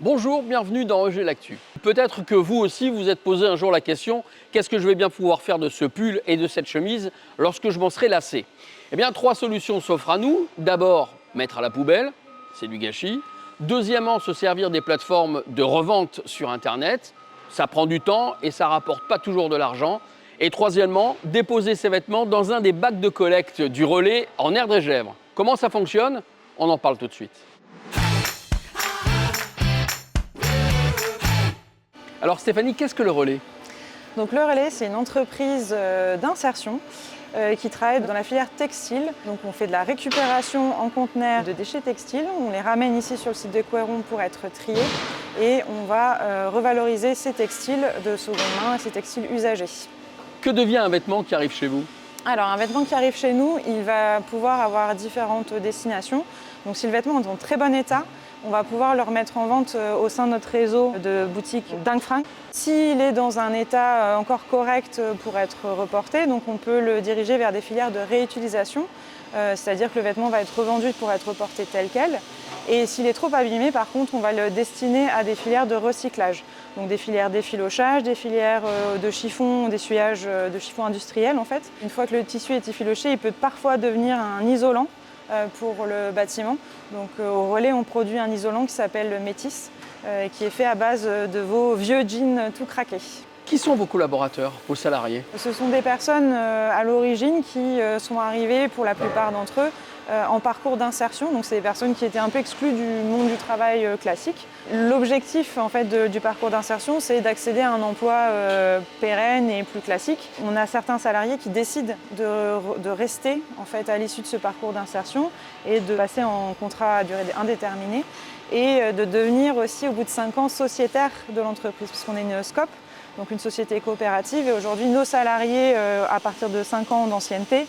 Bonjour, bienvenue dans EG L'Actu. Peut-être que vous aussi vous êtes posé un jour la question « Qu'est-ce que je vais bien pouvoir faire de ce pull et de cette chemise lorsque je m'en serai lassé ?» Eh bien, trois solutions s'offrent à nous. D'abord, mettre à la poubelle, c'est du gâchis. Deuxièmement, se servir des plateformes de revente sur Internet. Ça prend du temps et ça rapporte pas toujours de l'argent. Et troisièmement, déposer ses vêtements dans un des bacs de collecte du relais en Erdre et Gèvres. Comment ça fonctionne? On en parle tout de suite. Alors Stéphanie, qu'est-ce que le relais? Donc le relais, c'est une entreprise d'insertion qui travaille dans la filière textile. Donc on fait de la récupération en conteneurs de déchets textiles. On les ramène ici sur le site de Couëron pour être triés et on va revaloriser ces textiles de seconde main et ces textiles usagés. Que devient un vêtement qui arrive chez vous? Alors un vêtement qui arrive chez nous, il va pouvoir avoir différentes destinations. Donc si le vêtement est en très bon état, on va pouvoir le remettre en vente au sein de notre réseau de boutiques Dingue Fringues. S'il est dans un état encore correct pour être reporté, donc on peut le diriger vers des filières de réutilisation, c'est-à-dire que le vêtement va être revendu pour être reporté tel quel. Et s'il est trop abîmé, par contre, on va le destiner à des filières de recyclage. Donc des filières d'effilochage, des filières de chiffon, d'essuyage de chiffon industriel en fait. Une fois que le tissu est effiloché, il peut parfois devenir un isolant pour le bâtiment. Donc au relais, on produit un isolant qui s'appelle le Métis, qui est fait à base de vos vieux jeans tout craqués. Qui sont vos collaborateurs, vos salariés? Ce sont des personnes à l'origine qui sont arrivées, pour la plupart d'entre eux, en parcours d'insertion. Donc c'est des personnes qui étaient un peu exclues du monde du travail classique. L'objectif en fait, du parcours d'insertion, c'est d'accéder à un emploi pérenne et plus classique. On a certains salariés qui décident de rester en fait, à l'issue de ce parcours d'insertion et de passer en contrat à durée indéterminée et de devenir aussi au bout de 5 ans sociétaire de l'entreprise, puisqu'on est une SCOP. Donc une société coopérative, et aujourd'hui nos salariés, à partir de 5 ans d'ancienneté,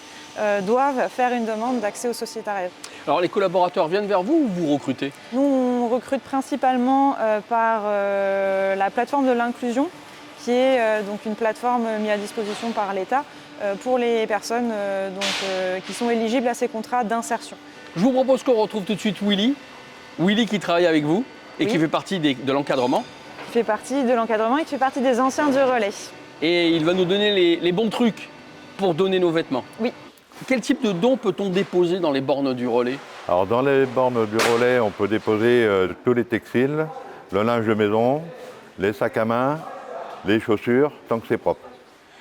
doivent faire une demande d'accès au sociétariat. Alors les collaborateurs viennent vers vous ou vous recrutez? Nous, on recrute principalement par la plateforme de l'inclusion, qui est donc une plateforme mise à disposition par l'État pour les personnes qui sont éligibles à ces contrats d'insertion. Je vous propose qu'on retrouve tout de suite Willy. Willy qui travaille avec vous et Oui. qui fait partie de l'encadrement. Qui fait partie de l'encadrement et qui fait partie des anciens du relais. Et il va nous donner les bons trucs pour donner nos vêtements. Oui. Quel type de dons peut-on déposer dans les bornes du relais? Alors dans les bornes du relais, on peut déposer tous les textiles, le linge de maison, les sacs à main, les chaussures, tant que c'est propre.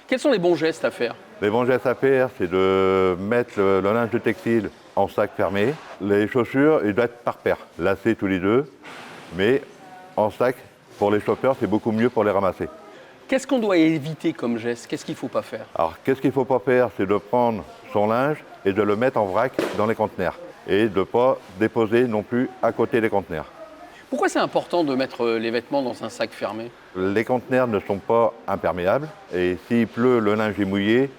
Quels sont les bons gestes à faire? Les bons gestes à faire, c'est de mettre le linge de textile en sac fermé. Les chaussures, ils doivent être par paire, lacés tous les deux, mais en sac. Pour les chauffeurs, c'est beaucoup mieux pour les ramasser. Qu'est-ce qu'on doit éviter comme geste? Qu'est-ce qu'il ne faut pas faire? Alors, qu'est-ce qu'il ne faut pas faire? C'est de prendre son linge et de le mettre en vrac dans les conteneurs. Et de ne pas déposer non plus à côté des conteneurs. Pourquoi c'est important de mettre les vêtements dans un sac fermé? Les conteneurs ne sont pas imperméables. Et s'il pleut, le linge est mouillé.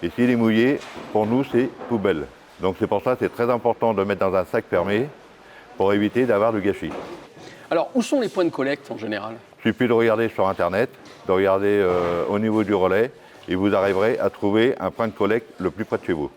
Et s'il est mouillé, pour nous, c'est poubelle. Donc c'est pour ça que c'est très important de mettre dans un sac fermé pour éviter d'avoir du gâchis. Alors, où sont les points de collecte en général? Il suffit de regarder sur Internet, de regarder au niveau du relais, et vous arriverez à trouver un point de collecte le plus près de chez vous.